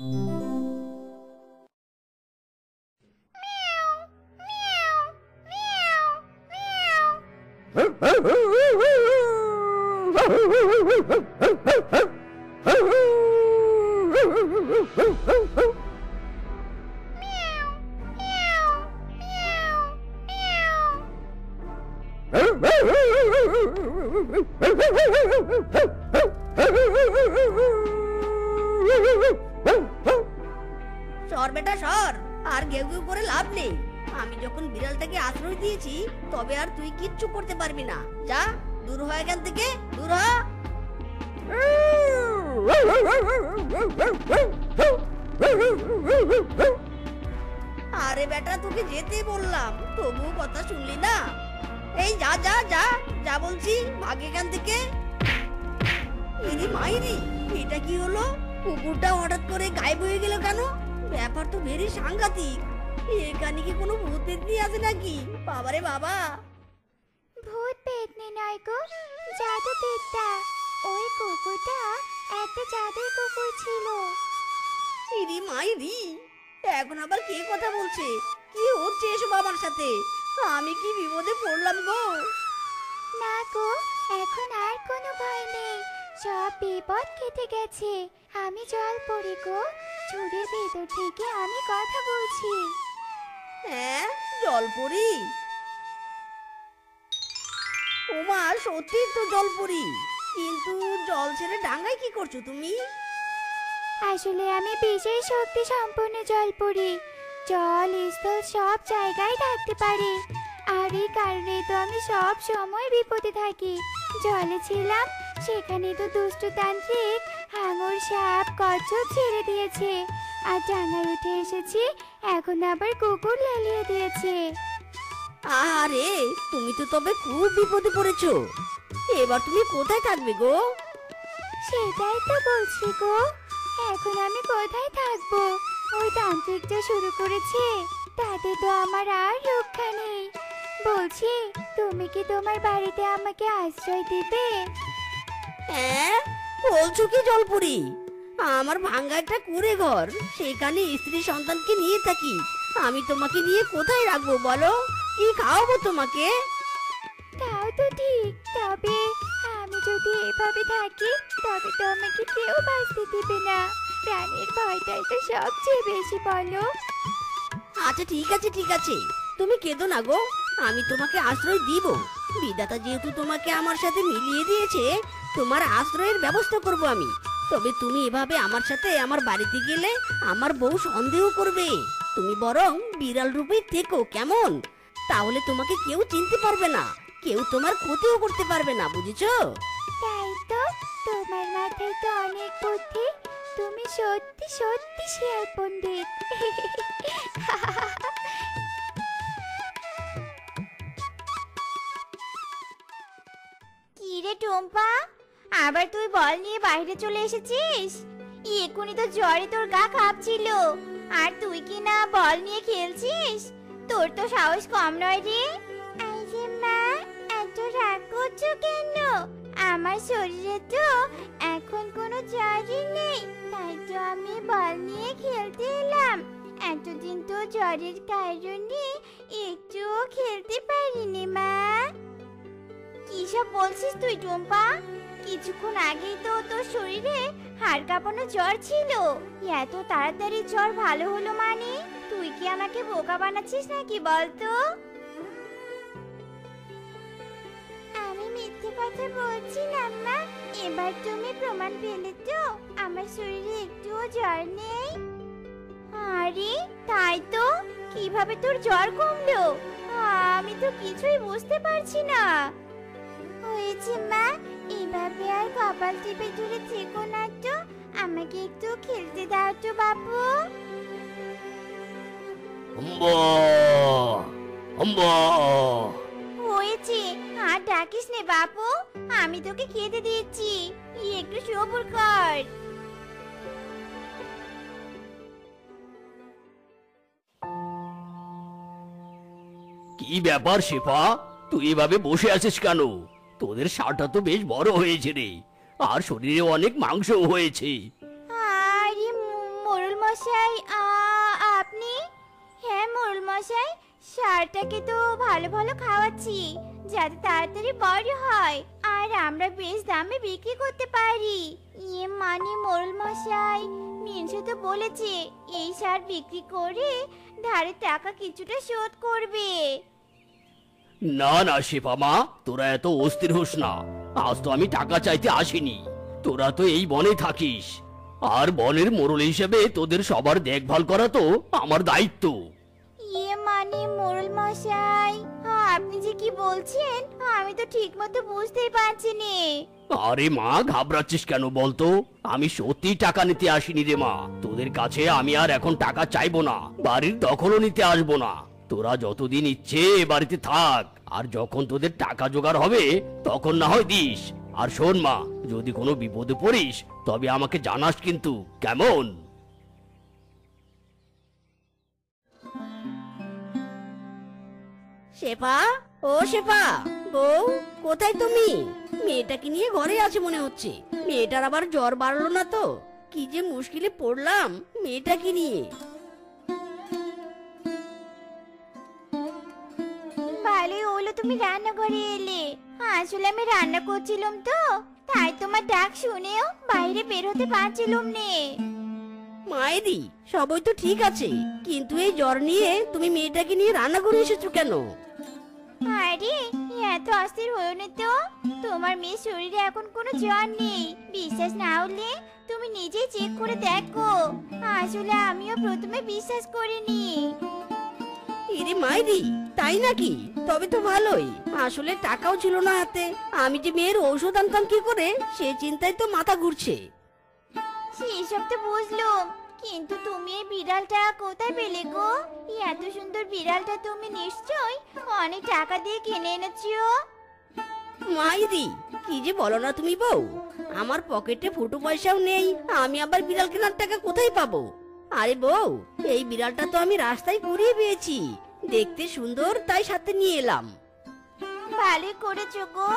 সর বেটা সর, আর ঘেউ ঘেউ করে লাভ নেই। আমি যখন বিড়ালটাকে আশ্রয় দিয়েছি তবে আর তুই কিচ্ছু করতে পারবি না। যা দূর হ এখান থেকে, দূর হ। আরে বেটা তোকে যেতে বললাম, তবুও কথা শুনলি না। এই যা যা যা যা বলছি, ভাগ এখান থেকে। ইনি মাইরি, এটা কি হলো? কুকুরটা হঠাৎ করে গায়েব হয়ে গেল কেন? ব্যাপার তো ভেরি সাংঘাতিক। এখানে কি কোনো ভূত পেতনি আছে নাকি? বাবারে বাবা। ভূত পেতনি নয় গো, জাদু বিদ্যা। ওই কুকুরটা একটা জাদুর কুকুর ছিল। ইরি মাইরি, এখন আবার কে কথা বলছে? কি হচ্ছে এসব আমার সাথে? আমি কি বিপদে পড়লাম গো? না গো, এখন আর কোনো ভয় নেই, সব বিপদ কেটে গেছে। আমি জলপরি গো, ঝুড়ির ভেতর থেকে আমি কথা বলছি। হ্যাঁ, জলপরি? ওমা সত্যি তো জলপরি, কিন্তু জল ছেড়ে ডাঙায় কি করছো তুমি? আসলে আমি বিশেষ শক্তি সম্পন্ন জলপরি, জল স্থল সব জায়গায় থাকতে পারি। আর এই কারণে তো আমি সব সময় বিপদে থাকি। জলে ছিলাম, সেখানে তো দুষ্টতান্ত্রিক হাঙর সাপ কচ্ছপ ছেড়ে দিয়েছে। আর ডাঙায় উঠে এসেছি, এখন আবার কুকুর লেলিয়ে দিয়েছে। আরে তুমি তো তবে খুব বিপদে পড়েছো। এবার তুমি কোথায় থাকবে গো? সেটাই তো বলছি গো, এখন আমি কোথায় থাকবো? ওই তান্ত্রিক যা শুরু করেছে তাতে তো আমার আর রক্ষা নেই। বলছি, তুমি কি তোমার বাড়িতে আমাকে আশ্রয় দিবে? হ্যাঁ, বলছো কি জলপরি? আমার ভাঙা একটা কুঁড়ে ঘর, সেখানে স্ত্রী সন্তানকে নিয়ে থাকি। আমি তোমাকে নিয়ে কোথায় রাখবো বলো? কি খাওয়াবো তোমাকে? তাও তো ঠিক, তবে আমি যদি এভাবে থাকি তবে তো আমাকে কেউ বাঁচতে দিবে না। প্রাণের ভয়টাই তো সবচেয়ে বেশি, বলো? আচ্ছা ঠিক আছে ঠিক আছে, তুমি কেঁদো না গো, আমি তোমাকে আশ্রয় দিব। বিধাতা যেহেতু তোমাকে আমার সাথে মিলিয়ে দিয়েছে, তোমার আশ্রয়ের ব্যবস্থা করব আমি। তবে তুমি এভাবে আমার সাথে আমার বাড়িতে গেলে আমার বউ সন্দেহ করবে। তুমি বরং বিড়াল রূপে থেকো, কেমন? তাহলে তোমাকে কেউ চিনতে পারবে না, কেউ তোমার ক্ষতিও করতে পারবে না, বুঝেছো? তাই তো, তোমার মাথায় তো অনেক বুদ্ধি। তুমি সত্যি সত্যি শিয়াল পণ্ডিত। কি রে টম্পা, আবার তুই বল নিয়ে বাইরে চলে এসেছিস? এক্ষুনি তো জ্বরে তোর গা কাঁপছিল, আর তুই কি না বল নিয়ে খেলছিস? তোর তো সাহস কম নয় রে। আরে মা, এত রাগ করছো কেন? আমার শরীরে তো এখন কোনো জ্বরই নেই, তাই তো আমি বল নিয়ে খেলতে এলাম। এতদিন তো জ্বরের কারণে একটুও খেলতে পারিনি মা। কি সব বলছিস তুই টম্পা? কিছুক্ষণ আগেই তো তোর শরীরে হাড় কাঁপানো জ্বর ছিল, এত তাড়াতাড়ি জ্বর ভালো হলো মানে? তুই কি আমাকে বোকা বানাচ্ছিস নাকি বলতো? আমি মিথ্যে কথা বলছি না মা, এবার তুমি প্রমাণ পেলে তো আমার শরীরে একটুও জ্বর নেই। আরে তাই তো, কিভাবে তোর জ্বর কমলো? আমি তো কিছুই বুঝতে পারছি না। হয়েছে মা, এভাবে আর কপাল টিপে ধরে থেকো না তো, আমাকে একটু খেলতে দাও তো বাবু। হয়েছে, আর ডাকিস নে বাবু, আমি তোকে খেতে দিচ্ছি, একটু সবুর কর। কি ব্যাপার শেফা, তুই এভাবে বসে আছিস কেন? তোদের সাটা তো বেশ বড় হয়েছে রে, আর শরীরে অনেক মাংসও হয়েছে। আরে মোড়ল মশাই, আপনি? হ্যাঁ মোড়ল মশাই, ষাঁড়টাকে তো ভালো ভালো খাওয়াচ্ছি যাতে তাড়াতাড়ি বড় হয় আর আমরা বেশ দামে বিক্রি করতে পারি। মানে মোড়ল মশাই, মিনসু তো বলেছে এই ষাঁড় বিক্রি করে ধারের টাকা কিছুটা শোধ করবে। না না শেফা মা, তোরা এত অস্থির হোস না। আজ তো আমি টাকা চাইতে আসিনি। তোরা তো এই বনে থাকিস, আর বনের মোড়ল হিসেবে তোদের সবার দেখভাল করা তো আমার দায়িত্ব। মানে মোড়ল মশাই, আপনি যে কি বলছেন আমি তো ঠিক মতো বুঝতেই পারছি না। আরে মা, ঘাবড়াচ্ছিস কেন বলতো? আমি সত্যি টাকা নিতে আসিনি রে মা। তোদের কাছে আমি আর এখন টাকা চাইবো না, বাড়ির দখলও নিতে আসবো না। তোরা যতদিন ইচ্ছে এ বাড়িতে থাক, আর যখন তোদের টাকা জোগাড় হবে তখন না হয় দিস। আর শোন মা, যদি কোনো বিপদে পড়িস তবে আমাকে জানাস কিন্তু, কেমন? শেফা, ও শেফা, বউ কোথায় তুমি? মেয়েটাকে নিয়ে ঘরে আছে মনে হচ্ছে। মেয়েটার আবার জ্বর বাড়লো না তো? কি যে মুশকিলে পড়লাম মেয়েটাকে নিয়ে। ভালোই হলো তুমি রান্নাঘরে এলে। আসলে আমি রান্না করছিলাম তো, তাই তোমার ডাক শুনেও বাইরে বের হতে পারছিলাম নে। মায়েরি, সবই তো ঠিক আছে, কিন্তু এই জ্বর নিয়ে তুমি মেয়েটাকে নিয়ে রান্না করে এসেছো কেন? আরে এত অস্থির হয়েও না তো। তোমার মেয়ের শরীরে এখন কোনো জ্বর নেই। বিশ্বাস না হলে তুমি নিজেই চেক করে দেখো। আসলে আমিও প্রথমে বিশ্বাস করিনি। ইরে মায়েরি, তাই নাকি? তবে তো ভালোই। আসলে টাকাও ছিল না হাতে, আমি যে মেয়ের ঔষধ আনতাম কি করে সে চিন্তায় তো মাথা ঘুরছে। সেসব তো বুঝলাম, কিন্তু তুমি এই বিড়ালটা কোথায় পেলে গো? এত সুন্দর বিড়ালটা তুমি নিশ্চয়ই অনেক টাকা দিয়ে কিনে এনেছো। মাইরি, কি যে বলো না তুমি বউ। আমার পকেটে ফুটো পয়সাও নেই, আমি আবার বিড়াল কেনার টাকা কোথায় পাবো? আরে বউ, এই বিড়ালটা তো আমি রাস্তায় কুড়িয়ে পেয়েছি, দেখতে সুন্দর তাই সাথে নিয়ে এলাম। ভালোই করেছো গো।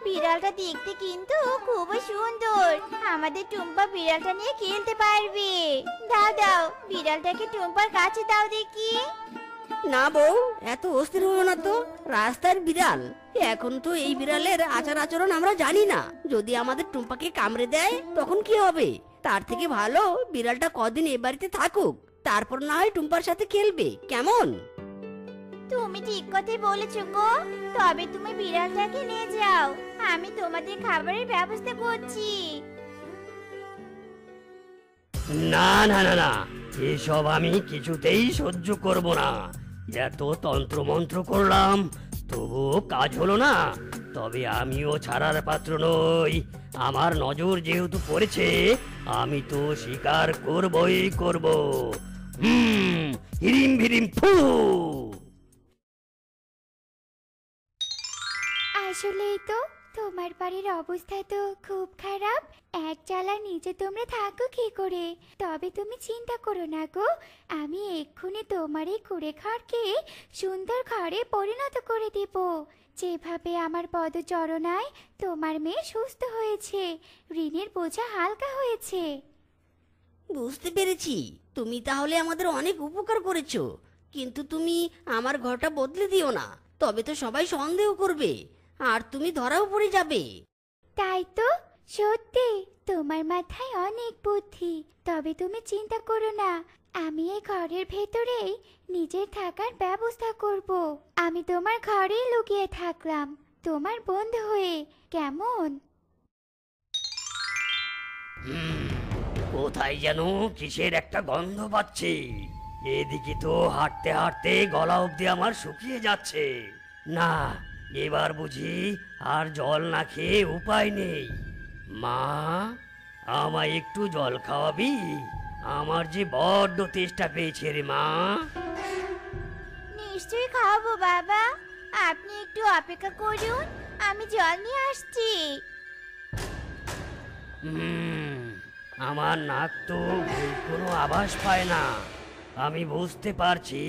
বিড়ালটা দেখতে কিন্তু খুবই সুন্দর। আমাদের টুম্পা বিড়ালটা নিয়ে খেলতে পারবে। দাও দাও, বিড়ালটাকে টুম্পার কাছে দাও দেখি। না বউ, এত অস্থির হলো না তো। রাস্তার বিড়াল, এখন তো এই বিড়ালের আচার আচরণ আমরা জানি না। যদি আমাদের টুম্পাকে কামড়ে দেয় তখন কি হবে? তার থেকে ভালো বিড়ালটা কদিন এ বাড়িতে থাকুক, তারপর না হয় টুম্পার সাথে খেলবে, কেমন? তুমি ঠিক কথাই বলেছো গো। তবে তুমি বিড়ালটাকে নিয়ে যাও, আমি তোমাদের খাবারের ব্যবস্থা করছি। না না না না, এসব আমি কিছুতেই সহ্য করব না। এত তন্ত্র মন্ত্র করলাম, তবুও কাজ হলো না। তবে আমিও ছাড়ার পাত্র নই। আমার নজর যেহেতু পড়েছে, আমি তো স্বীকার করবই করব। হিরিম ভিরিম ফু। আসলেই তো তোমার বাড়ির অবস্থা তো খুব খারাপ। এক চালা নিচে তোমরা থাকো কি করে? তবে তুমি চিন্তা করো না গো, আমি এক্ষুনি তোমার এই কুড়ে ঘরকে সুন্দর ঘরে পরিণত করে দেব। যেভাবে আমার পদচরণায় তোমার মেয়ে সুস্থ হয়েছে, ঋণের বোঝা হালকা হয়েছে। বুঝতে পেরেছি, তুমি তাহলে আমাদের অনেক উপকার করেছো। কিন্তু তুমি আমার ঘরটা বদলে দিও না, তবে তো সবাই সন্দেহ করবে আর তুমি ধরাও পড়ে যাবে। তাই তো, সত্যি তোমার মাথায় অনেক বুদ্ধি। তবে তুমি চিন্তা করো না, আমি এই ঘরের ভেতরেই নিজের থাকার ব্যবস্থা করব। আমি তোমার ঘরেই লুকিয়ে থাকলাম, তোমার বন্ধু হয়ে, কেমন? কোথায় যেন কিসের একটা গন্ধ পাচ্ছি। এদিকে তো হাঁটতে হাঁটতে গলা অবধি আমার শুকিয়ে যাচ্ছে। না, এবার বুঝি আর জল না খেয়ে উপায় নেই। মা, আমায় একটু জল খাওয়াবি? আমার যে বড্ড তেষ্টা পেয়েছে রে মা। নিশ্চয়ই খাওয়াবো বাবা, আপনি একটু অপেক্ষা করুন, আমি জল নিয়ে আসছি। আমার নাক তো কোনো আভাস পায় না। আমি বুঝতে পারছি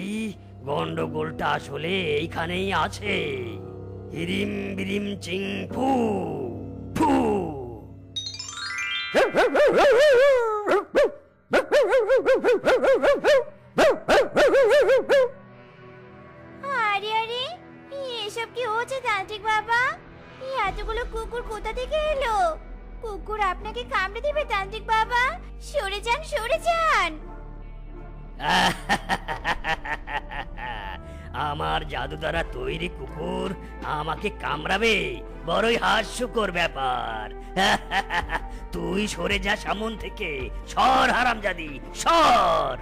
গন্ডগোলটা আসলে এইখানেই আছে। হিরিম বিরিম চিং ফু ফু। আরে আরে, এসব কি হচ্ছে তান্ত্রিক বাবা? এতগুলো কুকুর কোথা থেকে এলো? কুকুর আপনাকে কামড়ে দিবে তান্ত্রিক বাবা? সরে যান, সরে যান। আমার জাদু দ্বারা তৈরি কুকুর আমাকে কামড়াবে? বড়ই হাস্যকর ব্যাপার। তুই সরে যা সামন থেকে, সর হারামজাদি, সর।